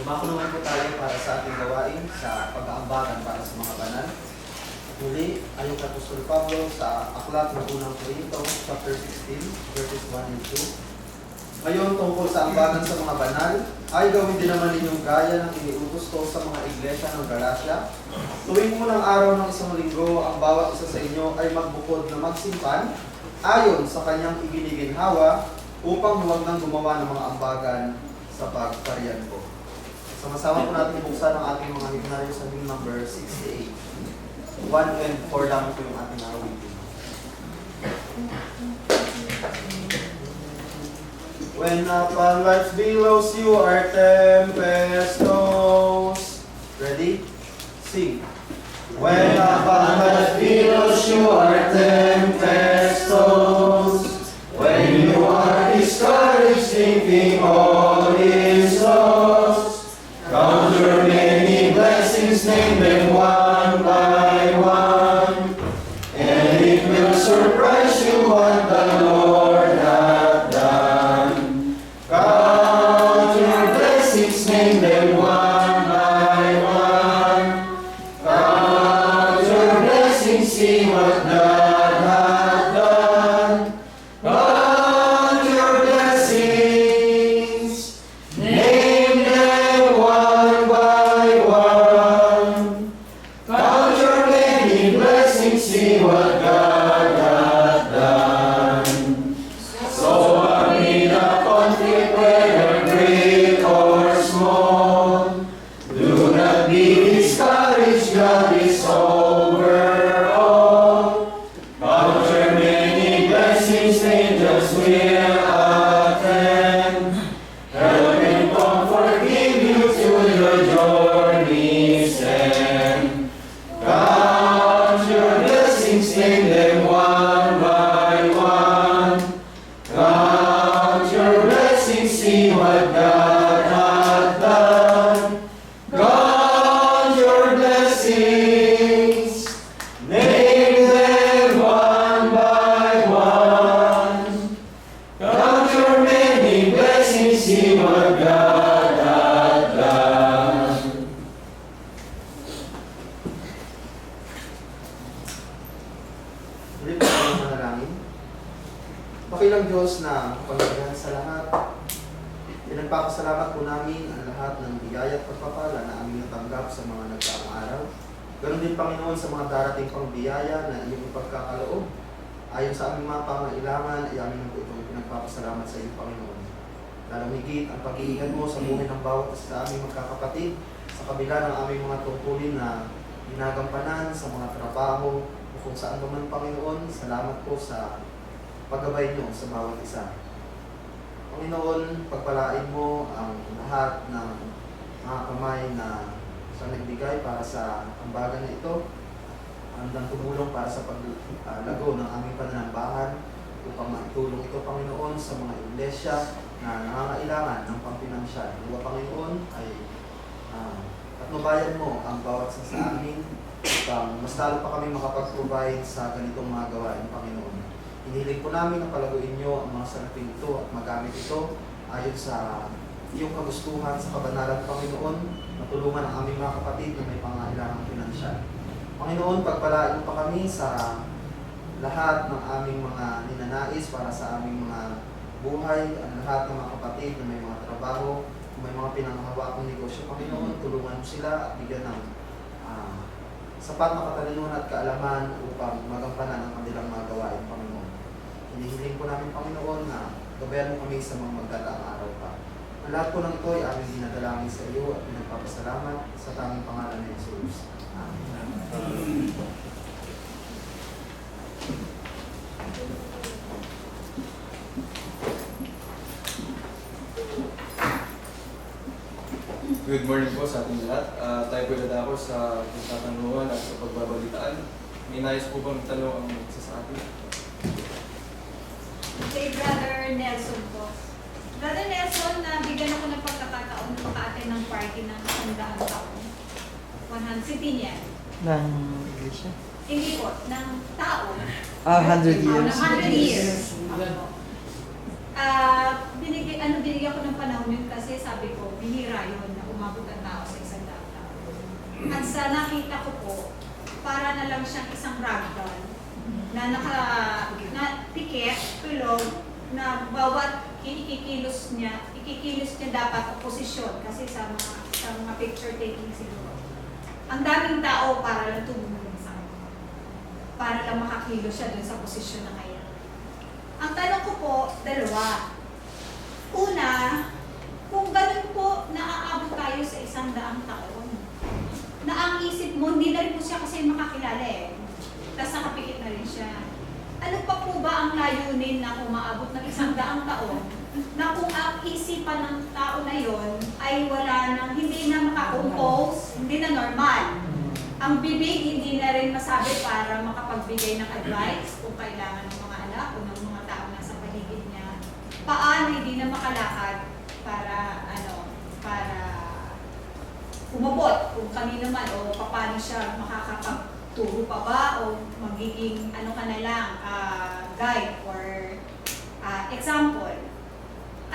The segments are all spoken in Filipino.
Dumako naman po tayo para sa ating gawain sa pag-aambagan para sa mga banal. Muli, ayon kay Apostol Pablo sa aklat ng unang Korinto, chapter 16, verses 1 and 2. Ngayon, tungkol sa ambagan sa mga banal, ay gawin din naman ninyong gaya ng iniutos ko sa mga iglesia ng Galatia. Tuwing unang araw ng isang linggo, ang bawat isa sa inyo ay magbukod na magsimpan ayon sa kanyang iginiginhawa upang huwag nang gumawa ng mga ambagan sa pagparian ko. Sama-sama po natin buksan ang ating mga himnaryo sa hymn number 68. 1 and 4 lang po yung ating awitin. When upon life's billows you are tempest tossed. Ready? Sing. When upon life's billows you are tempest tossed. When you are discouraged thinking all is lost. Count your many blessings, name them one by one. And it will surprise you what the Lord hath done. Count your blessings, name them one by one. Count your blessings, see what God hath done. Count your blessings, name them one by one. Count your many blessings, see what God hath done. So amid a conflict, whether great or small, do not be discouraged, God is over all. Count your many blessings, angels will attend. Help and comfort give you to your journey's end. Count your blessings, name them one by one. Count your blessings, see what God hath done. Count your blessings, name them one by one. Count your many blessings, see what God hath done. Ulit po ang manalangin. Pakilang Diyos na kapagpagan sa lahat. Pinagpapasalamat po namin ang lahat ng biyaya at pagpapala na aming natanggap sa mga nagdaang araw. Ganon din, Panginoon, sa mga darating pang biyaya na iyong ipagkakaloob. Ayon sa aming mga pangailangan, ay aming po itong pinagpapasalamat sa iyo, Panginoon. Lalong higit ang pag-iingat mo sa buhay ng bawat isa sa aming magkakapatid, sa kabila ng aming mga tungkulin na ginagampanan sa mga trabaho o kung saan naman, Panginoon. Salamat po sa paggabay niyo sa bawat isa. Panginoon, pagpalain mo ang lahat ng mga kamay na sa nagbigay para sa ambagan na ito, handang tumulong para sa paglago ng aming pananambahan upang maitulong ito, Panginoon, sa mga iglesia na nangangailangan ng pampinansyal. Nawa, Panginoon, ay patnubayan mo ang bawat isa sa amin upang mas talo pa kami makapag-provide sa ganitong mga gawain, Panginoon. Hinihiling po namin na palaguin niyo ang mga salaping ito at magamit ito ayon sa iyong kagustuhan sa kabanalan, Panginoon. Matulungan ang aming mga kapatid na may pangailangang pinansyal. Panginoon, pagpalain mo pa kami sa lahat ng aming mga ninanais para sa aming mga buhay, ang lahat ng mga kapatid na may mga trabaho, may mga pinanghahawakang negosyo. Panginoon, tulungan mo sila at bigyan ng sapat na katalinuhan at kaalaman upang magampanan ang kanilang mga gawain, Panginoon. Hinihiling po namin, Panginoon, na gabayan mo kami sa mga magdadaang araw pa. Ang lahat po ng ito ay aming dinadalangin sa iyo at pinagpapasalamat sa tanging pangalan ni Jesus. Amen. Good morning po sa ating lahat. Tayo po dadako sa pagtatanungan at sa pagbabalitaan. May nais po bang tanong ang isa sa atin? Kay Brother Nelson po. Brother Nelson, nabigyan ako ng pagkakataon na maka-attend ng party ng 100 taon. 100 city niya. Ng iglesia? Hindi po, ng tao. 100 years. 100 years. binigyan ko ng panahon yun kasi sabi ko, bihira yun na umabot ang tao sa isang daang tao. At sa nakita ko po, para na lang siyang isang ragdoll na pikit, tulog, na bawat ikikilos niya dapat oposisyon kasi sa mga picture taking siguro. Ang daming tao para lang tumulong sa kanya. Para lang makakilos siya dun sa posisyon na ngayon. Ang tanong ko po, dalawa. Una, kung ganun po naaabot tayo sa 100 taon, na ang isip mo, hindi na rin po siya kasi makakilala eh. Tapos nakapikit na rin siya. Ano pa po ba ang layunin na kung maabot ng 100 taon, na kung ang isipan ng tao na yon ay wala nang, hindi na makakompose, hindi na normal. Ang bibig hindi na rin masabi para makapagbigay ng advice kung kailangan ng mga anak o ng mga tao nasa paligid niya. Paano hindi na makalakad para umabot kung kanino man o paano siya makakapagturo pa ba o magiging ka na lang, guide or example.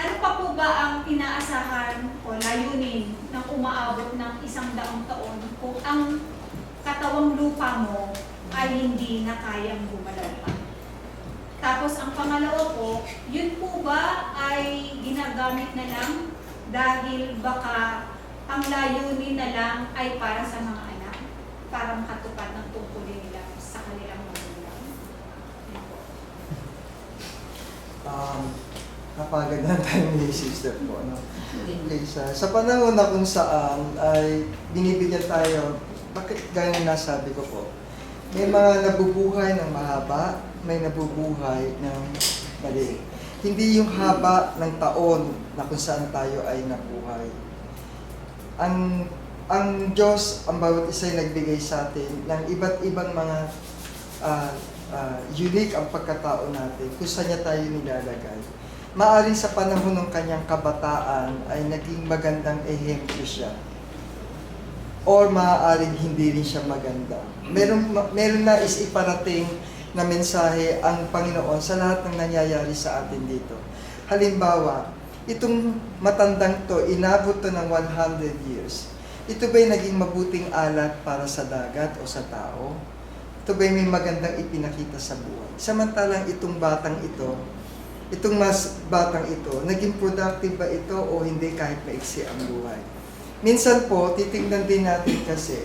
Ano pa po ba ang inaasahan o layunin ng umaabot ng 100 taon kung ang katawang lupa mo ay hindi na kayang gumalaw pa? Tapos ang pangalawa po, yun po ba ay ginagamit na lang dahil baka ang layunin na lang ay para sa mga anak, para makatupad ng tungkulin nila sa kanilang magulang? Yun po. Napaganda tayo ni sister po. No? Okay, sa panahon na kung saan ay binibigyan tayo, bakit gaya ng nasabi ko po, may mga nabubuhay ng mahaba, may nabubuhay ng mali. Hindi yung haba ng taon na kung saan tayo ay nabuhay. Ang Diyos, ang bawat isa ay nagbigay sa atin ng iba't ibang mga unique ang pagkatao natin kung saan niya tayo nilalagay. Maaring sa panahon ng kanyang kabataan ay naging magandang ehemplo siya. Or maaaring hindi rin siya maganda. Meron na iparating na mensahe ang Panginoon sa lahat ng nangyayari sa atin dito. Halimbawa, itong matandang to, inabot to ng 100 years. Ito ba'y naging mabuting alat para sa dagat o sa tao? Ito ba'y may magandang ipinakita sa buhay? Samantalang itong batang ito, itong mas batang ito, naging productive ba ito o hindi kahit maiksi ang buhay? Minsan po, titingnan din natin kasi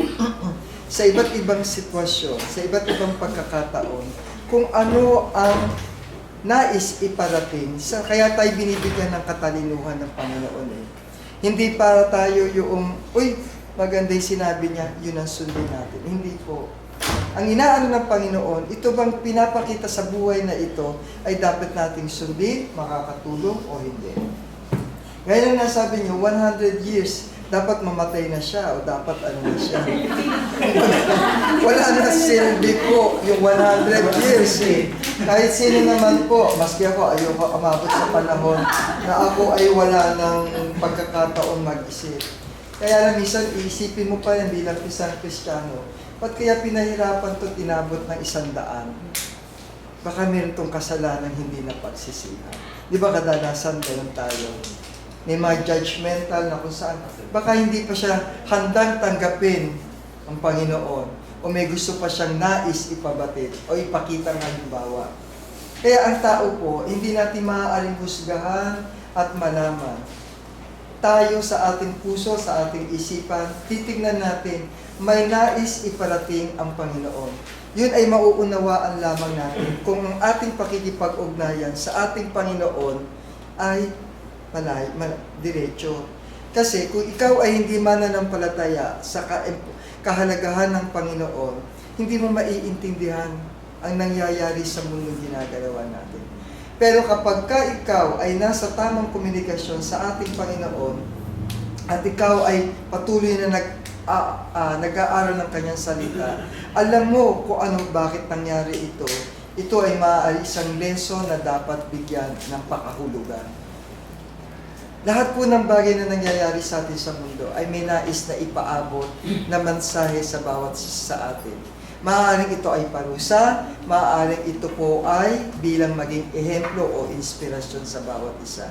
sa iba't ibang sitwasyon, sa iba't ibang pagkakataon, kung ano ang nais iparating, kaya tayo binibigyan ng katalinuhan ng Panginoon eh. Hindi para tayo yung, uy, maganda yung sinabi niya, yun ang sundin natin. Hindi po. Ang inaano ng Panginoon, ito bang pinapakita sa buhay na ito ay dapat nating sundin, makakatulong o hindi. Ngayon na nasabi niyo, 100 years, dapat mamatay na siya o dapat ano na siya. Wala na silbi po yung 100 years eh. Kahit sino naman po, maski ako ayoko umabot sa panahon na ako ay wala ng pagkakataon mag-isip. Kaya lang minsan iisipin mo pa yan bilang isang Kristiyano. Ba't kaya pinahirapan to tinabot ng 100? Baka meron tong kasalanan hindi na pagsisihan. Di ba kadalasan ganun tayo? May mga judgmental na kung saan. Baka hindi pa siya handang tanggapin ang Panginoon. O may gusto pa siyang nais ipabatid o ipakita ng halimbawa. Kaya ang tao po, hindi natin maaaring husgahan at malaman. Tayo sa ating puso, sa ating isipan, titignan natin, may nais iparating ang Panginoon. Yun ay mauunawaan lamang natin kung ang ating pakikipag-ugnayan sa ating Panginoon ay diretso. Kasi kung ikaw ay hindi mananampalataya sa kahalagahan ng Panginoon, hindi mo maiintindihan ang nangyayari sa mundong ginagalawan natin. Pero kapag ikaw ay nasa tamang komunikasyon sa ating Panginoon at ikaw ay patuloy na nag-aaral ng kanyang salita, alam mo kung ano, bakit nangyari ito. Ito ay maaari isang lesson na dapat bigyan ng pakahulugan. Lahat po ng bagay na nangyayari sa atin sa mundo ay may nais na ipaabot na mensahe sa bawat sa atin. Maaaring ito ay parusa, maaaring ito po ay bilang maging ehemplo o inspirasyon sa bawat isa.